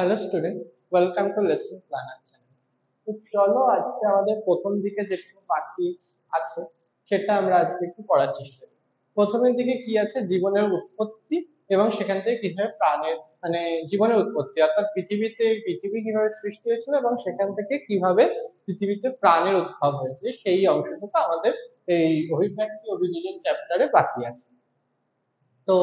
Hello student, welcome to lesson planner channel. তো চলো আজকে আমাদের প্রথম দিকে যেটুকু বাকি আছে সেটা আমরা আজকে একটু পড়ার চেষ্টা করি। প্রথমের দিকে কি আছে, জীবনের উৎপত্তি এবং সেখান থেকে কিভাবে প্রাণের মানে জীবনের উৎপত্তি অর্থাৎ পৃথিবী কিভাবে সৃষ্টি হয়েছিল এবং সেখান থেকে কিভাবে পৃথিবীতে প্রাণের উদ্ভব হয়েছে সেই অংশটুকু আমাদের এই অভিব্যক্তি অভিযোজন চ্যাপ্টারে বাকি আছে। তো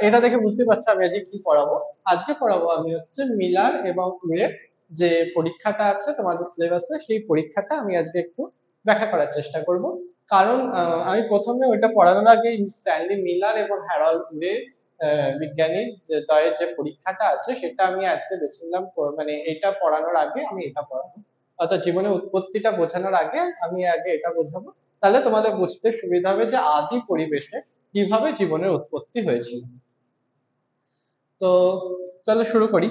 এটা দেখে বুঝতে পারছো আমি আজকে কি পড়াবো। আজকে পড়াবো আমি হচ্ছে মিলার এবং উরের যে পরীক্ষাটা আছে তোমাদের সিলেবাসে, সেই পরীক্ষাটা আমি আজকে একটু ব্যাখ্যা করার চেষ্টা করব। কারণ আমি প্রথমে ওইটা পড়ানোর আগে স্ট্যানলি মিলার এবং হ্যারল্ড উরে বিজ্ঞানীর দ্বয়ের যে পরীক্ষাটা আছে সেটা আমি আজকে বেছে নিলাম। মানে এটা পড়ানোর আগে আমি এটা পড়াবো, অর্থাৎ জীবনের উৎপত্তিটা বোঝানোর আগে আমি আগে এটা বোঝাবো। তাহলে তোমাদের বুঝতে সুবিধা হবে যে আদি পরিবেশে কিভাবে জীবনের উৎপত্তি হয়েছিল। তো চলো শুরু করি।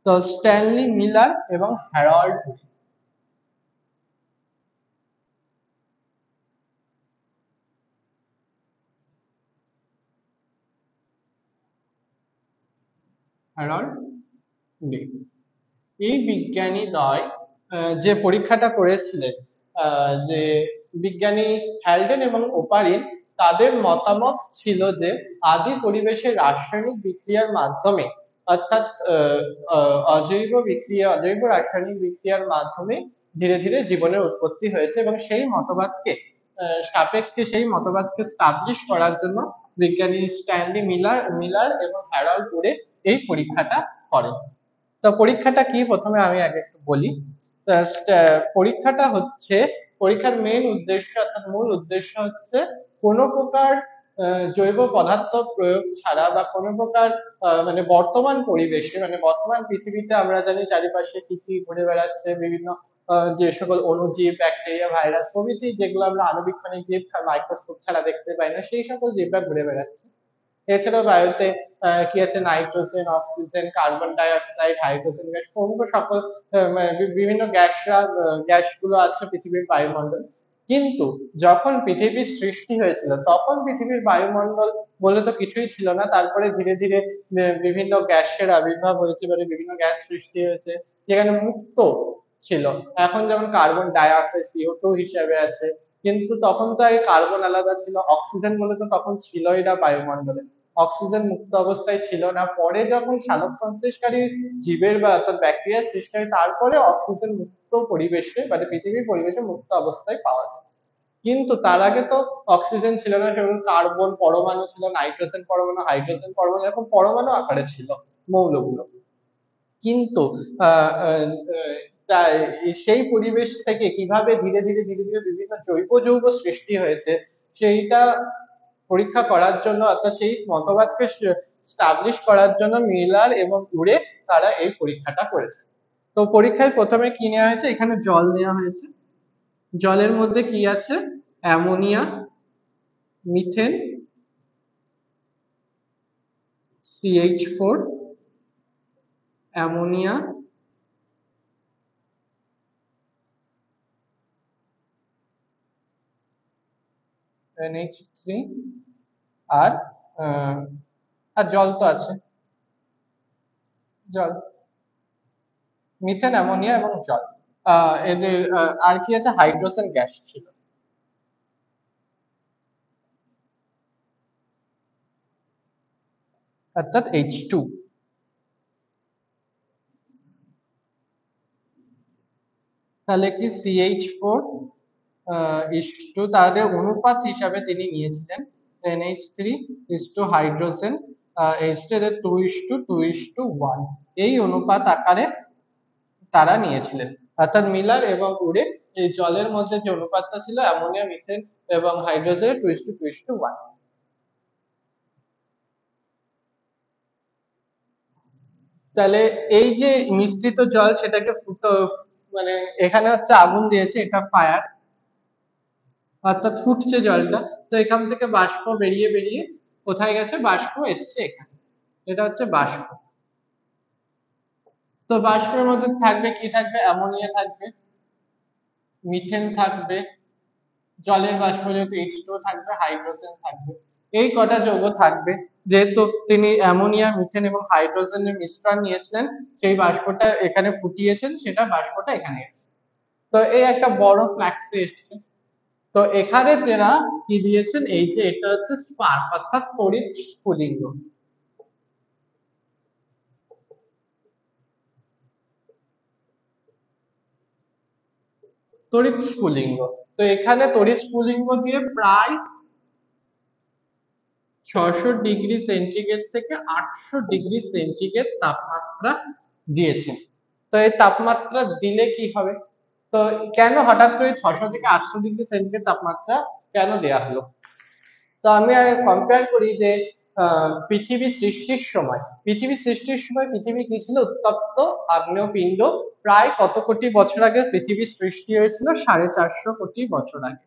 তো স্ট্যানলি মিলার এবং হ্যারল্ড হ্যারল্ড লে এই বিজ্ঞানী দ্বয় যে পরীক্ষাটা করেছিলেন, যে বিজ্ঞানী হ্যালডেন এবং ওপারিন, তাদের মতামত ছিল যে আদি পরিবেশের রাসায়নিক বিক্রিয়ার মাধ্যমে অর্থাৎ অজৈব রাসায়নিক বিক্রিয়ার মাধ্যমে ধীরে ধীরে জীবনের উৎপত্তি হয়েছে এবং সেই মতবাদকে সাপেক্ষে সেই মতবাদকে স্টাবলিশ করার জন্য বিজ্ঞানী স্ট্যানলি মিলার এবং হ্যারল্ড উরে এই পরীক্ষাটা করেন। তো পরীক্ষাটা কি প্রথমে আমি আগে একটু বলি। পরীক্ষাটা হচ্ছে, পরীক্ষার মেইন উদ্দেশ্য অর্থাৎ মূল উদ্দেশ্য হচ্ছে কোনো প্রকার জৈব পদার্থ প্রয়োগ ছাড়া বা কোনো প্রকার মানে বর্তমান পরিবেশে মানে বর্তমান পৃথিবীতে আমরা জানি চারিপাশে কি কি ঘুরে বেড়াচ্ছে, বিভিন্ন যে সকল অণুজীব, ব্যাকটেরিয়া, ভাইরাস প্রভৃতি যেগুলো আমরা আণুবীক্ষণিক জীব মাইক্রোস্কোপ ছাড়া দেখতে পাই না, সেই সকল জীবরা ঘুরে বেড়াচ্ছে। এছাড়াও বায়ুতে কি আছে, nitrogen, oxygen, carbon die oxide, hydrogen gas প্রমুখ সকল মানে বিভিন্ন গ্যাসগুলো আছে পৃথিবীর বায়ুমণ্ডলে। কিন্তু যখন পৃথিবীর সৃষ্টি হয়েছিল তখন পৃথিবীর বায়ুমণ্ডল বলে তো কিছুই ছিল না, তারপরে ধীরে ধীরে বিভিন্ন গ্যাসের আবির্ভাব হয়েছে, মানে বিভিন্ন গ্যাস সৃষ্টি হয়েছে যেখানে মুক্ত ছিল। এখন যেমন কার্বন ডাই অক্সাইড CO2 হিসেবে আছে, কিন্তু তখন তো আগে কার্বন আলাদা ছিল, অক্সিজেন বলে তো তখন ছিলই না বায়ুমণ্ডলে, অক্সিজেন মুক্ত অবস্থায় ছিল না। পরে যখন সালোক সংশ্লেষকারী জীবের বা অর্থাৎ ব্যাকটেরিয়ার সৃষ্টি হয় তারপরে অক্সিজেন মুক্ত পরিবেশে মানে পৃথিবীর পরিবেশে মুক্ত অবস্থায় পাওয়া যায়। কিন্তু তার আগে তো অক্সিজেন ছিল না, সেরকম কার্বন পরমাণু ছিল, নাইট্রোজেন পরমাণু, হাইড্রোজেন পরমাণু, এরকম পরমাণু আকারে ছিল মৌলগুলো। কিন্তু আহ আহ, আহ, তাই সেই পরিবেশ থেকে কিভাবে ধীরে ধীরে বিভিন্ন জৈব যৌগ সৃষ্টি হয়েছে সেইটা পরীক্ষা করার জন্য অর্থাৎ সেই মতবাদকে স্টাবলিশ করার জন্য মিলার এবং উরে তারা এই পরীক্ষাটা করেছে। তো পরীক্ষায় প্রথমে কি নেওয়া হয়েছে, এখানে জল নেওয়া হয়েছে। জলের মধ্যে কি আছে, ammonia, methane, CH4, ammonia, NH3, আর আহ, আর জল তো আছে, জল, মিথেন, অ্যামোনিয়া এবং জল। এদের আর কি আছে, হাইড্রোজেন গ্যাস ছিল, অর্থাৎ H2। তাহলে কি CH4 ইস টু তাদের অনুপাত হিসাবে তিনি নিয়েছিলেন NH3 হাইড্রোজেন H2, এদের 2:2:1 এই অনুপাত আকারে তারা নিয়েছিলেন। অর্থাৎ মিলার এবং উরে এই জলের মধ্যে যে অনুপাতটা ছিল অ্যামোনিয়া, মিথেন এবং হাইড্রোজেন 2:2:1। তাহলে এই যে মিশ্রিত জল সেটাকে মানে এখানে হচ্ছে আগুন দিয়েছে, এটা ফায়ার, অর্থাৎ ফুটছে জলটা। তো এখান থেকে বাষ্প বেরিয়ে বেরিয়ে কোথায় গেছে, বাষ্প এসছে এখানে, এটা হচ্ছে বাষ্প। তো বাষ্পের মধ্যে থাকবে কি, থাকবে অ্যামোনিয়া থাকবে, মিথেন থাকবে, জলের বাষ্প যেহেতু H2 থাকবে, হাইড্রোজেন থাকবে। এই কটা যৌগ থাকবে। যেহেতু তিনি অ্যামোনিয়া, মিথেন এবং হাইড্রোজেনের মিশ্রণ নিয়েছিলেন, সেই বাষ্পটা এখানে ফুটিয়েছেন, সেটা বাষ্পটা এখানে এসেছে। তো এই একটা বড় ফ্লাক্সে এসছে। তো এখানে তেরা কি দিয়েছেন, এই যে এটা হচ্ছে স্পার্ক অর্থাৎ তড়িৎ স্ফুলিঙ্গ। তড়িৎ স্ফুলিঙ্গ। তো এখানে তড়িৎ স্ফুলিঙ্গ দিয়ে প্রায় 600 ডিগ্রি সেন্টিগ্রেড থেকে 800 ডিগ্রি সেন্টিগ্রেড তাপমাত্রা দিয়েছেন। তো এই তাপমাত্রা দিলে কি হবে, তো কেন হঠাৎ করে 600 থেকে 800 ডিগ্রি সেন্টিগ্রেড তাপমাত্রা কেন দেয়া হলো? তো আমি কম্পেয়ার করি যে পৃথিবী সৃষ্টির সময় পৃথিবী কি ছিল, উত্তপ্ত আগ্নেয়পিণ্ড। প্রায় কত কোটি বছর আগে পৃথিবীর সৃষ্টি হয়েছিল? 450 কোটি বছর আগে।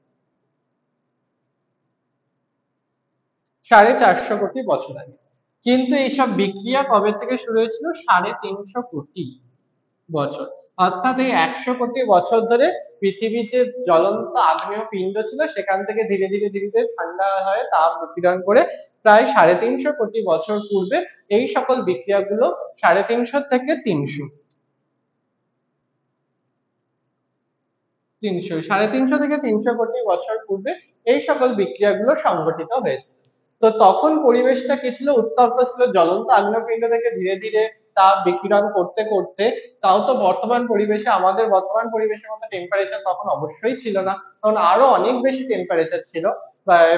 450 কোটি বছর আগে। কিন্তু এইসব বিক্রিয়া কবে থেকে শুরু হয়েছিল? 350 কোটি বছর। অর্থাৎ এই 100 কোটি বছর ধরে পৃথিবীর যে জ্বলন্ত আগ্নেয় পিণ্ড ছিল, সেখান থেকে ধীরে ধীরে ধীরে ধীরে ঠান্ডা হয়ে তাপ বিকিরণ করে প্রায় 350 কোটি বছর পূর্বে এই সকল বিক্রিয়াগুলো 350 থেকে 350 থেকে 300 কোটি বছর পূর্বে এই সকল বিক্রিয়াগুলো সংঘটিত হয়েছে। তো তখন পরিবেশটা কি ছিল? উত্তপ্ত ছিল, জ্বলন্ত আগ্নেয়পিণ্ড থেকে ধীরে ধীরে তাপ বিকিরণ করতে করতে, তাও তো বর্তমান পরিবেশে, আমাদের বর্তমান পরিবেশের মতো টেম্পারেচার তখন অবশ্যই ছিল না, তখন আরো অনেক বেশি টেম্পারেচার ছিল,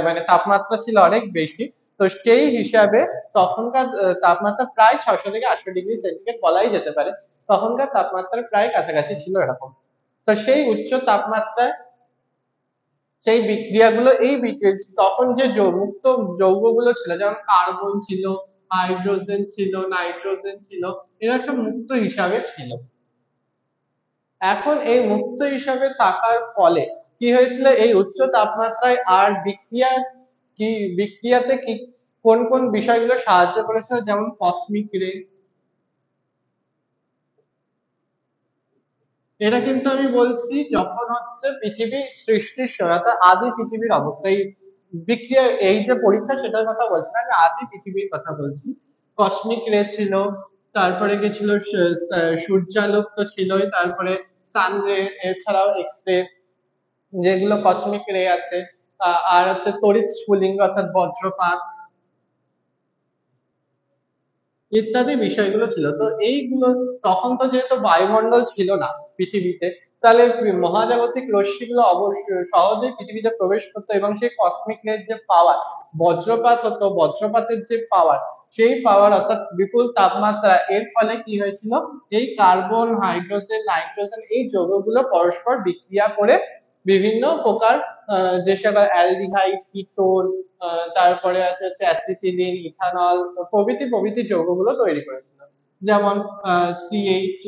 মানে তাপমাত্রা ছিল অনেক বেশি। তো সেই হিসাবে তখনকার তাপমাত্রা প্রায় 600 থেকে 800 ডিগ্রি সেন্টিগ্রেড বলাই যেতে পারে। তখনকার তাপমাত্রা প্রায় কাছাকাছি ছিল এরকম। তো সেই উচ্চ তাপমাত্রায় সেই বিক্রিয়াগুলো, এই বিক্রিয়া তখন যে মুক্ত যৌগগুলো ছিল, যেমন কার্বন ছিল, হাইড্রোজেন ছিল, নাইট্রোজেন ছিল, এরা সব মুক্ত হিসাবে ছিল। এখন এই মুক্ত হিসাবে থাকার ফলে কি হয়েছিল, এই উচ্চ তাপমাত্রায় আর কি বিক্রিয়াতে কি কোন কোন বিষয়গুলো সাহায্য করেছিল, যেমন কসমিক রে। এটা কিন্তু আমি বলছি যখন হচ্ছে পৃথিবী সৃষ্টির সময়, অর্থাৎ আদি পৃথিবীর অবস্থা, এই বিক্রিয়া, এই যে পরীক্ষা সেটার কথা বলছি না, আমি আদি পৃথিবীর কথা বলছি। কসমিক রে ছিল, তারপরে কি ছিল, সূর্যালোক তো ছিলই, তারপরে সান রে, এছাড়াও এক্স রে, যেগুলো কসমিক রে আছে। আর হচ্ছে তড়িৎ স্ফুলিঙ্গ অর্থাৎ বজ্রপাত ইত্যাদি বিষয়গুলো ছিল। তো এইগুলো তখন তো যেহেতু বায়ুমণ্ডল ছিল না পৃথিবীতে, তাহলে মহাজাগতিক রশ্মিগুলো অবশ্যই সহজেই পৃথিবীতে প্রবেশ করতো, এবং সেই কসমিক রের যে পাওয়ার, বজ্রপাত হতো, বজ্রপাতের যে পাওয়ার, সেই পাওয়ার অর্থাৎ বিপুল তাপমাত্রা, এর ফলে কি হয়েছিল, এই কার্বন, হাইড্রোজেন, নাইট্রোজেন এই যৌগগুলো পরস্পর বিক্রিয়া করে বিভিন্ন প্রকার যে সকল অ্যালডিহাইড, কিটোন, তারপরে আছে হচ্ছে অ্যাসিটিলিন, ইথানল প্রভৃতি প্রভৃতি যৌগগুলো তৈরি করেছিল। যেমন CH,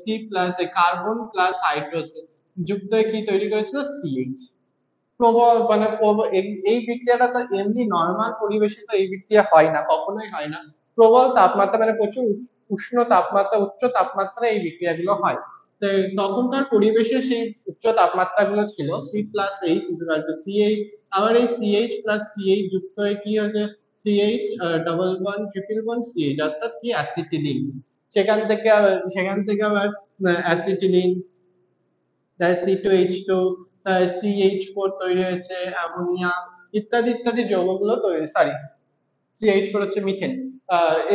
C plus, carbon plus hydrogen যুক্ত হয়ে কি তৈরি করেছিল? সিএইচ। প্রবল মানে এই বিক্রিয়াটা তো এমনি নর্মাল পরিবেশে তো এই বিক্রিয়া হয় না, কখনোই হয় না। প্রবল তাপমাত্রা মানে প্রচুর উষ্ণ তাপমাত্রা, উচ্চ তাপমাত্রা এই বিক্রিয়াগুলো হয়। তো তখনকার পরিবেশে সেই উচ্চ তাপমাত্রা গুলো ছিল C+H=CH। আবার এই CH+CH যুক্ত হয়ে কি হয়েছে, CH double bond triple bond CH, অর্থাৎ কি অ্যাসিটিলিন। সেখান থেকে আবার অ্যাসিটিলিন, C2H2, CH4 তৈরি হয়েছে, অ্যামোনিয়া ইত্যাদি ইত্যাদি যৌগগুলো তৈরি, সরি, CH4 হচ্ছে মিথেন।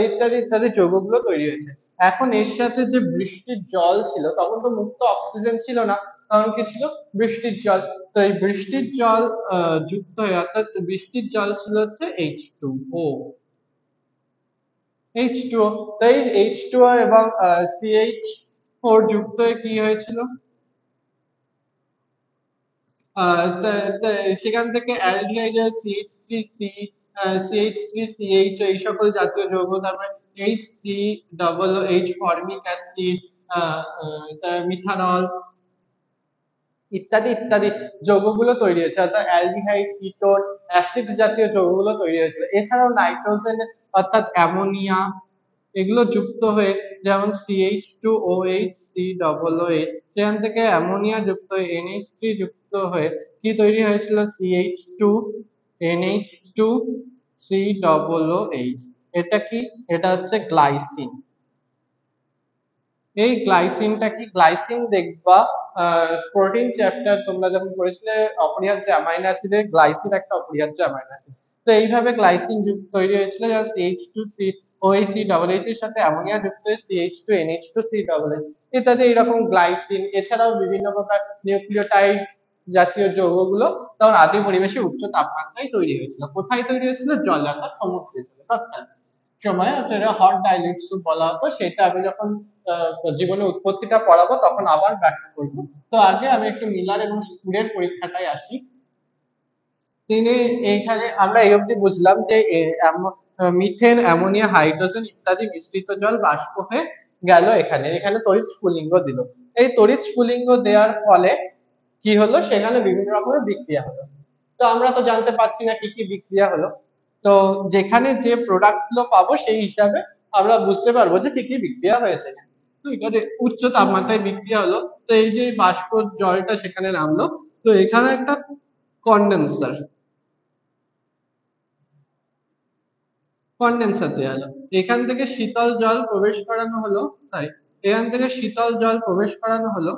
ইত্যাদি ইত্যাদি যৌগগুলো তৈরি হয়েছে। এখন এর সাথে যে বৃষ্টির জল ছিল, তখন তো মুক্ত অক্সিজেন ছিল না, তখন কি ছিল? বৃষ্টির জল। তো এই বৃষ্টির জল যুক্ত হয়ে, অর্থাৎ বৃষ্টির জল ছিল হচ্ছে H2O। H2O, তো এই H2O এবং CH4 যুক্ত হয়ে কি হয়েছিল, সেখান থেকে অ্যালডিহাইড, CH3CH এই সকল জাতীয় যৌগ, তারপরে HC ফর্মিক অ্যাসিড, মিথানল ইত্যাদি ইত্যাদি যৌগগুলো তৈরি হয়েছে, অর্থাৎ অ্যালডিহাইড, কিটোন, অ্যাসিড জাতীয় যৌগগুলো তৈরি হয়েছিল। এছাড়াও নাইট্রোজেন অর্থাৎ অ্যামোনিয়া এগুলো যুক্ত হয়ে, যেমন CH2OH, C+OH, সেখান থেকে অ্যামোনিয়া যুক্ত হয়ে NH3 যুক্ত হয়ে কি তৈরি হয়েছিল, CH2NH2 COOH। এটা কি? এটা হচ্ছে গ্লাইসিন। এই গ্লাইসিনটা কি? গ্লাইসিন দেখবা প্রোটিন চ্যাপ্টার তোমরা যখন পড়েছিলে অপরিহার্য অ্যামাইনো অ্যাসিডে গ্লাইসিন একটা অপরিহার্য অ্যামাইনো অ্যাসিড। তো এইভাবে গ্লাইসিন তৈরি হয়েছিল, যখন CH2COOH এর সাথে অ্যামোনিয়া যুক্ত হয়ে CH2NH2COOH ইত্যাদি এরকম গ্লাইসিন, এছাড়াও বিভিন্ন প্রকার নিউক্লিওটাইড জাতীয় যৌগগুলো তখন আদি পরিবেশে উচ্চ তাপমাত্রায় তৈরি হয়েছিল। কোথায় তৈরি হয়েছিল? জলে, অর্থাৎ সমুদ্রে ছিল তৎকালীন সময়, যেটা হট ডাইলেট স্যুপ বলা হতো। সেটা আমি যখন জীবনের উৎপত্তিটা পড়াবো তখন আবার ব্যাখ্যা করবো। তো আগে আমি একটু মিলার এবং স্কুরের পরীক্ষাটায় আসি। তিনি এইখানে আমরা এই অবধি বুঝলাম যে মিথেন, অ্যামোনিয়া, হাইড্রোজেন ইত্যাদি মিশ্রিত জল বাষ্প হয়ে গেল এখানে, এখানে তড়িৎ স্ফুলিঙ্গ দিল। এই তড়িৎ স্ফুলিঙ্গ দেওয়ার ফলে কি হলো? সেখানে বিভিন্ন রকমের বিক্রিয়া হলো। তো আমরা তো জানতে পারছি না কি কি বিক্রিয়া হলো। তো যেখানে যে প্রোডাক্ট গুলো পাবো সেই হিসাবে আমরা বুঝতে পারবো যে কি কি বিক্রিয়া হয়েছে। তো এখানে উচ্চ তাপমাত্রায় বিক্রিয়া হলো। তো এই যে বাষ্প জলটা সেখানে নামলো, তো এখানে একটা কন্ডেন্সার কন্ডেন্সার দেওয়া হলো। এখান থেকে শীতল জল প্রবেশ করানো হলো, তাই এখান থেকে শীতল জল প্রবেশ করানো হলো,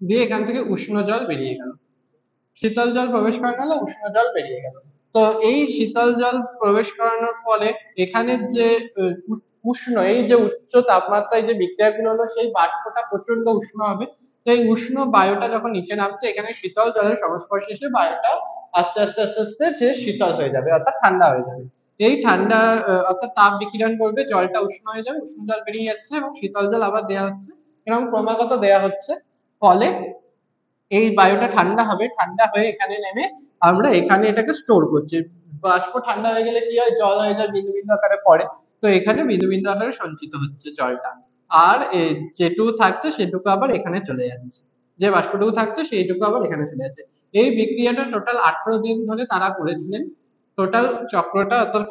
দিয়ে এখান থেকে উষ্ণ জল বেরিয়ে গেল। শীতল জল প্রবেশ করানো হলো, উষ্ণ জল বেরিয়ে গেল। তো এই শীতল জল প্রবেশ করানোর ফলে এখানে যে উষ্ণ, এই যে উচ্চ তাপমাত্রায় যে বিক্রিয়াগুলো হলো, সেই বাষ্পটা প্রচন্ড উষ্ণ হবে। তো এই উষ্ণ বায়ুটা যখন নিচে নামছে, এখানে শীতল জলের সংস্পর্শে এসে বায়ুটা আস্তে আস্তে আস্তে আস্তে সে শীতল হয়ে যাবে, অর্থাৎ ঠান্ডা হয়ে যাবে। এই ঠান্ডা অর্থাৎ তাপ বিকিরণ করবে, জলটা উষ্ণ হয়ে যাবে, উষ্ণ জল বেরিয়ে যাচ্ছে এবং শীতল জল আবার দেওয়া হচ্ছে, এরকম ক্রমাগত দেওয়া হচ্ছে। ফলে এই বায়ুটা ঠান্ডা হবে, ঠান্ডা হয়ে এখানে নেমে আমরা এখানে এটাকে স্টোর করছি। বাষ্প ঠান্ডা হয়ে গেলে কি হয়? জল হয়ে যায়, বিন্দু বিন্দু আকারে পড়ে। তো এখানে বিন্দু বিন্দু আকারে সঞ্চিত হচ্ছে জলটা। আর যেটুকু থাকছে সেটুকু আবার এখানে চলে যাচ্ছে, যে বাষ্পটুকু থাকছে সেইটুকু আবার এখানে চলে যাচ্ছে। এই বিক্রিয়াটা টোটাল 18 দিন ধরে তারা করেছিলেন। টোটাল চক্রটা অর্থাৎ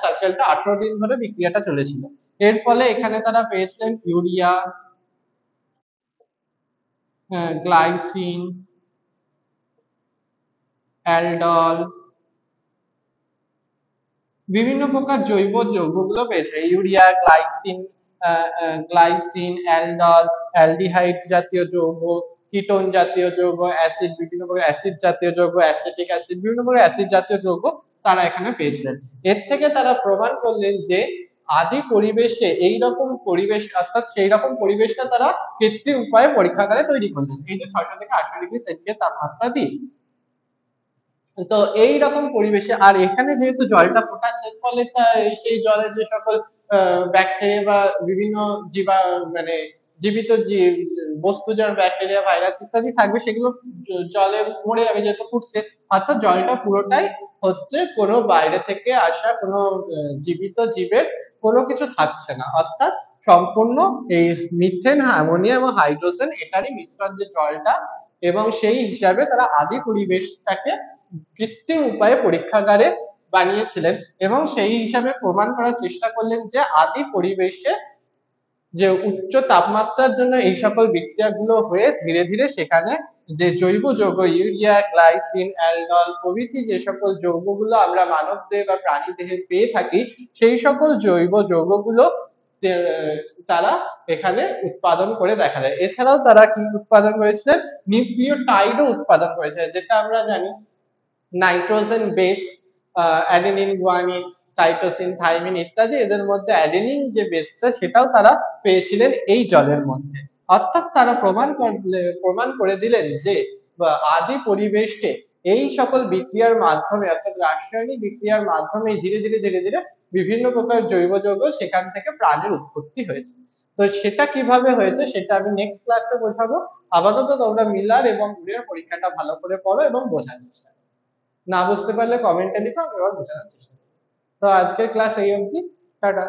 সার্কেলটা 18 দিন ধরে বিক্রিয়াটা চলেছিল। এর ফলে এখানে তারা পেয়েছিলেন ইউরিয়া, গ্লাইসিন, অ্যালডল, বিভিন্ন প্রকার জৈব যৌগগুলো পেয়েছে। ইউরিয়া, গ্লাইসিন, অ্যালডল, অ্যালডিহাইড জাতীয় যৌগ, কিটোন জাতীয় যৌগ, অ্যাসিড, বিভিন্ন প্রকার অ্যাসিড জাতীয় যৌগ, অ্যাসিটিক অ্যাসিড, বিভিন্ন প্রকার অ্যাসিড জাতীয় যৌগ তারা এখানে পেয়েছিলেন। এর থেকে তারা প্রমাণ করলেন যে আদি পরিবেশে এই রকম পরিবেশ, অর্থাৎ সেই রকম পরিবেশটা তারা কৃত্রিম উপায়ে পরীক্ষাগারে তৈরি করলেন, এই যে 600 থেকে 800 ডিগ্রি সেলসিয়াস তাপমাত্রা দিয়ে। তো এই রকম পরিবেশে, আর এখানে যেহেতু জলটা ফোটাচ্ছে, ফলে সেই জলে যে সকল ব্যাকটেরিয়া বা বিভিন্ন জীবা মানে জীবিত বস্তু, যেমন ব্যাকটেরিয়া, ভাইরাস ইত্যাদি থাকবে, সেগুলো জলে মরে যাবে যেহেতু ফুটছে। অর্থাৎ জলটা পুরোটাই হচ্ছে কোনো বাইরে থেকে আসা কোনো জীবিত জীবের কোনো কিছু থাকছে না, অর্থাৎ সম্পূর্ণ এই মিথেন, অ্যামোনিয়া এবং হাইড্রোজেন এটারই মিশ্রণ যে জলটা। এবং সেই হিসাবে তারা আদি পরিবেশটাকে কৃত্রিম উপায়ে পরীক্ষাগারে বানিয়েছিলেন এবং সেই হিসাবে প্রমাণ করার চেষ্টা করলেন যে আদি পরিবেশে যে উচ্চ তাপমাত্রার জন্য এই সকল বিক্রিয়াগুলো হয়ে ধীরে ধীরে সেখানে যে জৈব যৌগ ইউরিয়া, গ্লাইসিন, অ্যালডল প্রভৃতি যে সকল যৌগগুলো আমরা মানব দেহে বা প্রাণী দেহে পেয়ে থাকি, সেই সকল জৈব যৌগগুলো তারা এখানে উৎপাদন করে দেখা যায়। এছাড়াও তারা কি উৎপাদন করেছিলেন? নিউক্লিওটাইডও উৎপাদন করেছে, যেটা আমরা জানি nitrogen base, adenine, guanine, cytosine, thymine ইত্যাদি, এদের মধ্যে অ্যাডেনিন যে বেসটা সেটাও তারা পেয়েছিলেন এই জলের মধ্যে। অর্থাৎ তারা প্রমাণ করে দিলেন যে আদি পরিবেশে এই সকল বিক্রিয়ার মাধ্যমে, অর্থাৎ রাসায়নিক বিক্রিয়ার মাধ্যমে ধীরে ধীরে ধীরে ধীরে বিভিন্ন প্রকার জৈব যৌগ সেখান থেকে প্রাণের উৎপত্তি হয়েছে। তো সেটা কিভাবে হয়েছে সেটা আমি নেক্সট ক্লাসে বোঝাবো। আপাতত তোমরা মিলার এবং মুরের পরীক্ষাটা ভালো করে পড়ো এবং বোঝার চেষ্টা করো। না বুঝতে পারলে কমেন্টে লিখো, আমি আবার বোঝানোর চেষ্টা করবো। তো আজকের ক্লাস এই অবধি, টাটা।